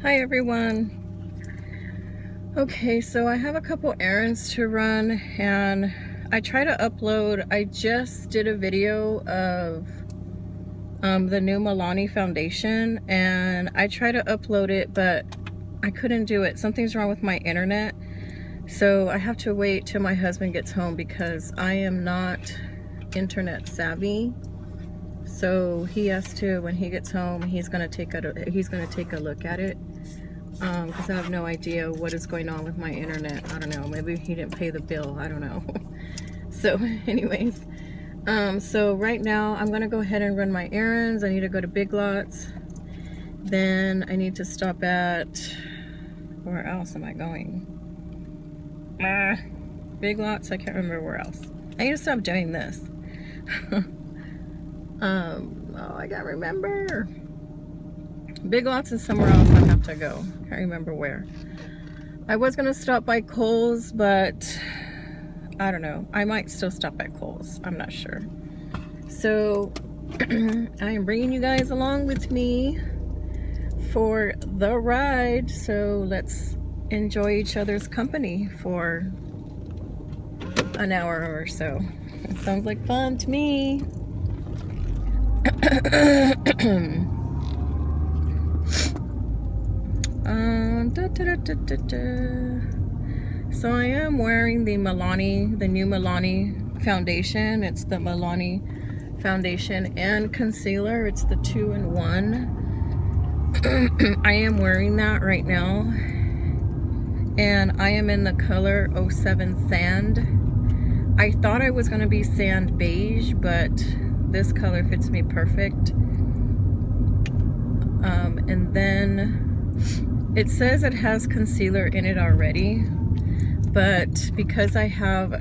Hi everyone. Okay, so I have a couple errands to run and I try to upload. I just did a video of the new Milani foundation and I tried to upload it, but I couldn't do it. Something's wrong with my internet. So I have to wait till my husband gets home because I am not internet savvy. So he has to, when he gets home, he's gonna take a look at it. Because I have no idea what is going on with my internet. I don't know, maybe he didn't pay the bill, I don't know. So anyways, so right now I'm gonna go ahead and run my errands. I need to go to Big Lots, then I need to stop at, where else am I going? Big Lots, I can't remember where else. I need to stop doing this. Oh, I can't remember. Big Lots and somewhere else I have to go. Can't remember where. I was gonna stop by Kohl's, but I don't know. I might still stop at Kohl's. I'm not sure. So I am bringing you guys along with me for the ride. So let's enjoy each other's company for an hour or so. It sounds like fun to me. So I am wearing the Milani, the new Milani foundation. It's the Milani foundation and concealer. It's the 2-in-1. I am wearing that right now, and I am in the color 07 Sand. I thought I was going to be sand beige, but this color fits me perfect. And then it says it has concealer in it already, but because I have,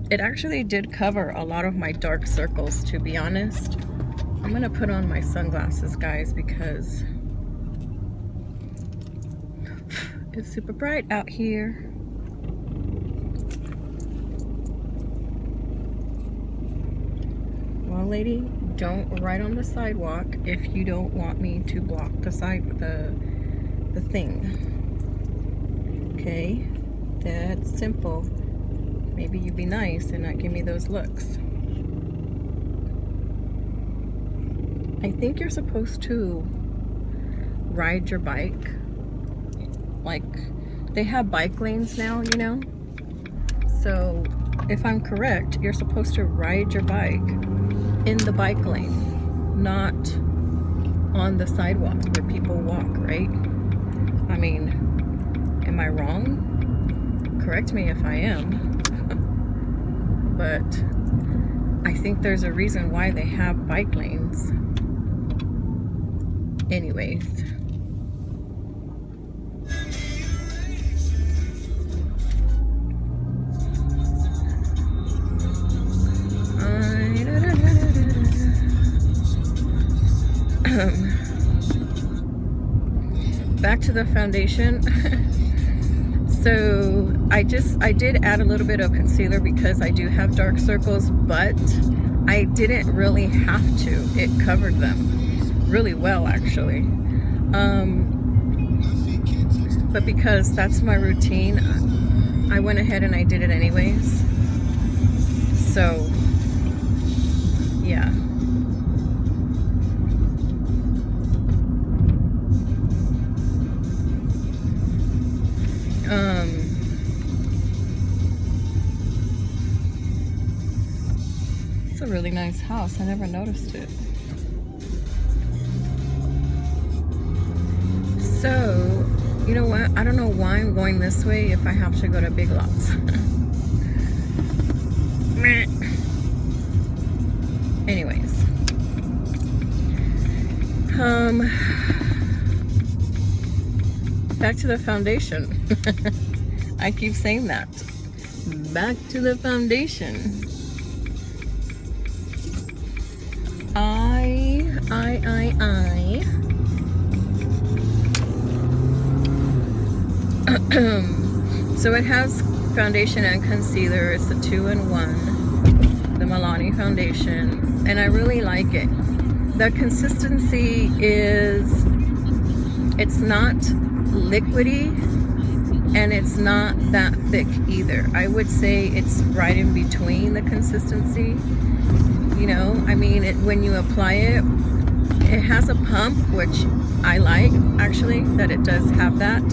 it actually did cover a lot of my dark circles, to be honest. I'm gonna put on my sunglasses, guys, because it's super bright out here. Well, lady, don't ride on the sidewalk if you don't want me to block the the thing. Okay, that's simple. Maybe you be nice and not give me those looks. I think you're supposed to ride your bike. Like, they have bike lanes now, you know? So if I'm correct, you're supposed to ride your bike in the bike lane, not on the sidewalk where people walk, right? I mean, am I wrong? Correct me if I am. But I think there's a reason why they have bike lanes. Anyways. Back to the foundation. So I did add a little bit of concealer because I do have dark circles, but I didn't really have to. It covered them really well, actually. But because that's my routine, I went ahead and I did it anyways. So yeah. It's a really nice house. I never noticed it. So, you know what? I don't know why I'm going this way if I have to go to Big Lots. Anyways. Back to the foundation. I keep saying that. Back to the foundation. So it has foundation and concealer. It's the 2-in-1, the Milani foundation, and I really like it. The consistency is, it's not liquidy and it's not that thick either. I would say it's right in between the consistency. You know, I mean, when you apply it, it has a pump, which I like actually, that it does have that.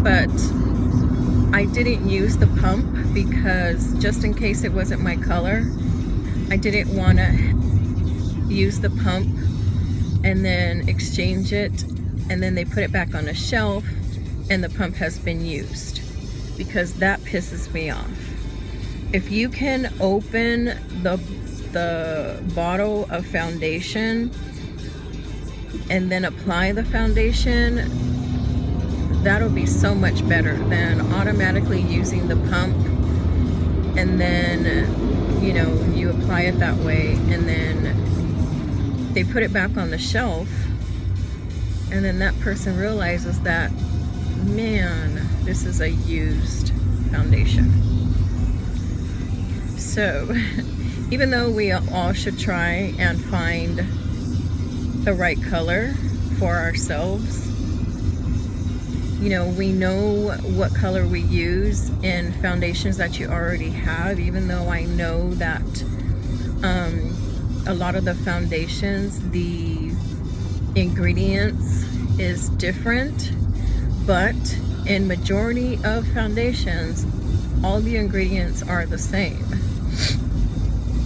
But I didn't use the pump because just in case it wasn't my color, I didn't want to use the pump and then exchange it, and then they put it back on the shelf and the pump has been used, because that pisses me off. If you can open the bottle of foundation and then apply the foundation, that'll be so much better than automatically using the pump and then, you know, you apply it that way and then they put it back on the shelf, and then that person realizes that, man, this is a used foundation. So even though we all should try and find the right color for ourselves, you know, we know what color we use in foundations that you already have, even though I know that a lot of the foundations, the ingredients is different, but in majority of foundations, all the ingredients are the same.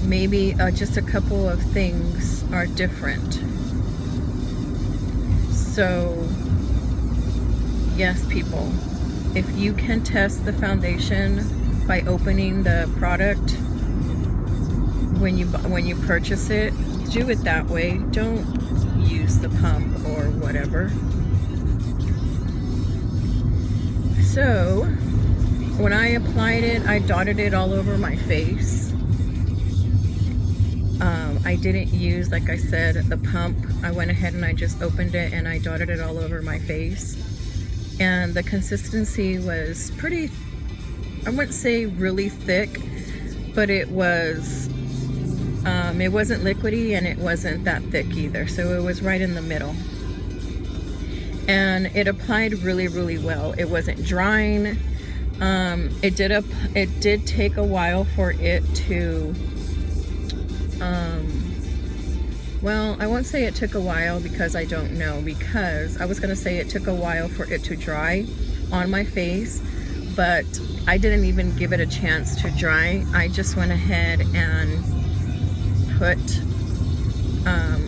Maybe just a couple of things are different. So yes, people, if you can test the foundation by opening the product when you purchase it, do it that way. Don't use the pump or whatever. So when I applied it, I dotted it all over my face. I didn't use, like I said, the pump. I went ahead and I just opened it and I dotted it all over my face. And the consistency was pretty, I wouldn't say really thick, but it was, it wasn't liquidy and it wasn't that thick either. So it was right in the middle. And it applied really, really well. It wasn't drying. It did take a while for it to, well, I won't say it took a while because I don't know, because I was going to say it took a while for it to dry on my face, but I didn't even give it a chance to dry. I just went ahead and put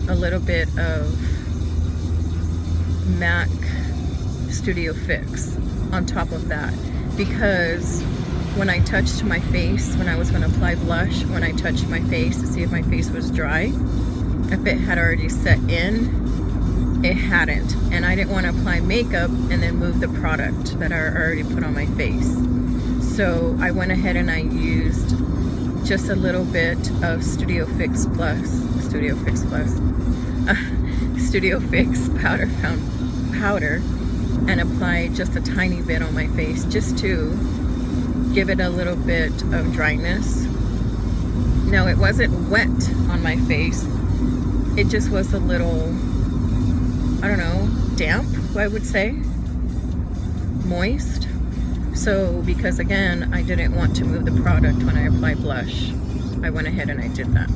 a little bit of MAC Studio Fix on top of that, because when I touched my face, when I was going to apply blush, when I touched my face to see if my face was dry, if it had already set in, it hadn't, and I didn't want to apply makeup and then move the product that I already put on my face. So I went ahead and I used just a little bit of Studio Fix powder and applied just a tiny bit on my face, just to give it a little bit of dryness. Now, it wasn't wet on my face, it just was a little, I don't know, damp, I would say, moist. So because again, I didn't want to move the product when I applied blush, I went ahead and I did that.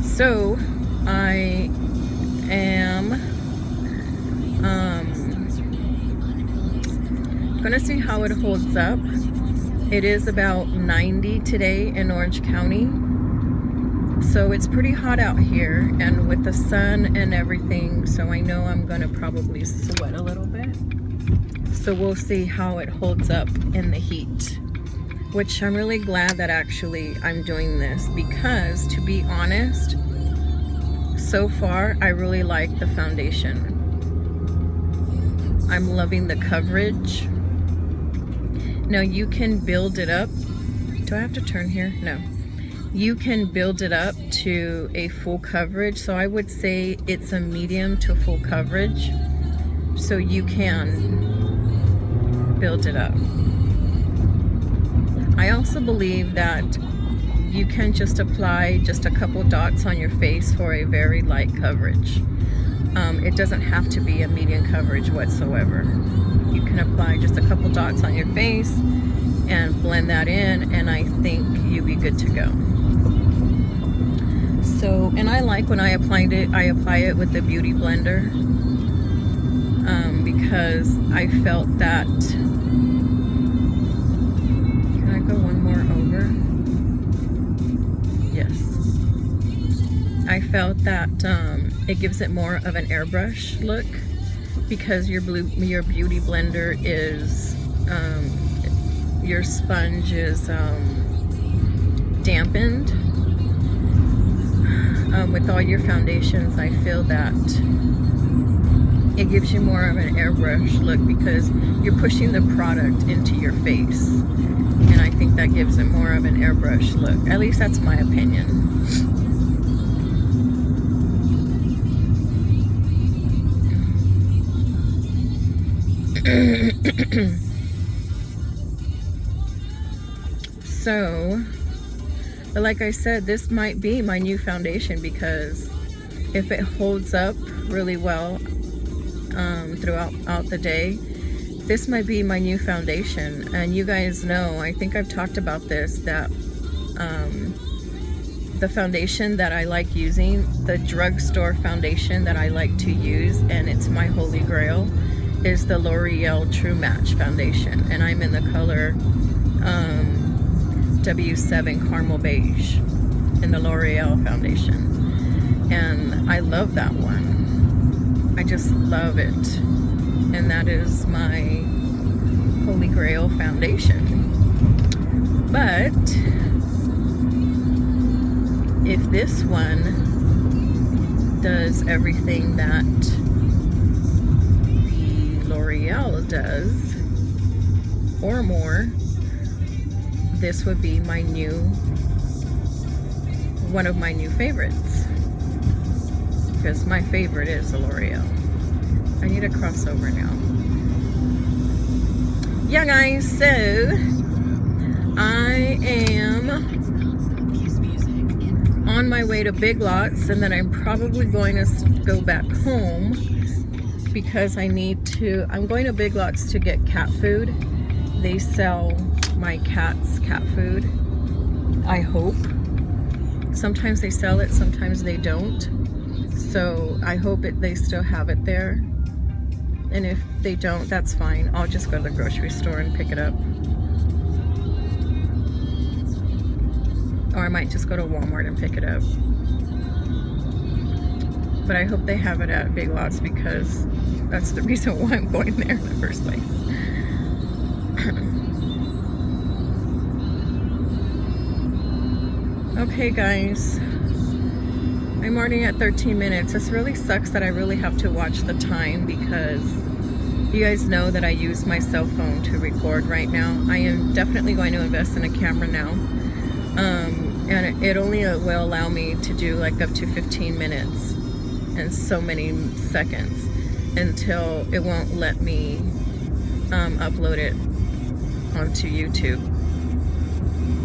So I am gonna see how it holds up. It is about 90 today in Orange County, so it's pretty hot out here, and with the sun and everything, so I know I'm gonna probably sweat a little bit. So we'll see how it holds up in the heat, which I'm really glad that actually I'm doing this, because to be honest, so far I really like the foundation. I'm loving the coverage. Now you can build it up. Do I have to turn here? No. You can build it up to a full coverage. So I would say it's a medium to full coverage. So you can build it up. I also believe that you can just apply just a couple dots on your face for a very light coverage. It doesn't have to be a medium coverage whatsoever. You can apply just a couple dots on your face and blend that in, and I think you'll be good to go. So, and I like when I apply it with the Beauty Blender, because I felt that, can I go one more over? Yes. I felt that it gives it more of an airbrush look, because your Beauty Blender is, your sponge is dampened. With all your foundations, I feel that it gives you more of an airbrush look because you're pushing the product into your face. And I think that gives it more of an airbrush look. At least that's my opinion. So, but like I said, this might be my new foundation, because if it holds up really well throughout the day, this might be my new foundation. And you guys know, I think I've talked about this, that the foundation that I like using, the drugstore foundation that I like to use, and it's my holy grail, is the L'Oreal True Match foundation. And I'm in the color W7 Caramel Beige in the L'Oreal foundation. And I love that one. I just love it. And that is my holy grail foundation. But if this one does everything that the L'Oreal does, or more, this would be my one of my new favorites, because my favorite is the L'Oreal. I need a crossover now. Yeah guys, so I am on my way to Big Lots, and then I'm probably going to go back home because I'm going to Big Lots to get cat food. They sell my cat's cat food, I hope. Sometimes they sell it, sometimes they don't. So I hope they still have it there. And if they don't, that's fine. I'll just go to the grocery store and pick it up. Or I might just go to Walmart and pick it up. But I hope they have it at Big Lots, because that's the reason why I'm going there in the first place. Okay guys, I'm already at 13 minutes. This really sucks that I really have to watch the time, because you guys know that I use my cell phone to record right now. I am definitely going to invest in a camera now. And it only will allow me to do like up to 15 minutes and so many seconds, until it won't let me upload it onto YouTube,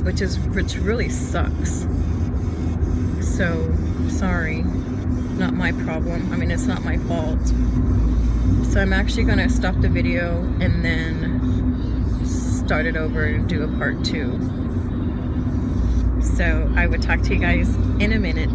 which really sucks. So sorry, not my problem. I mean, it's not my fault. So I'm actually gonna stop the video and then start it over and do a part 2. So I would talk to you guys in a minute.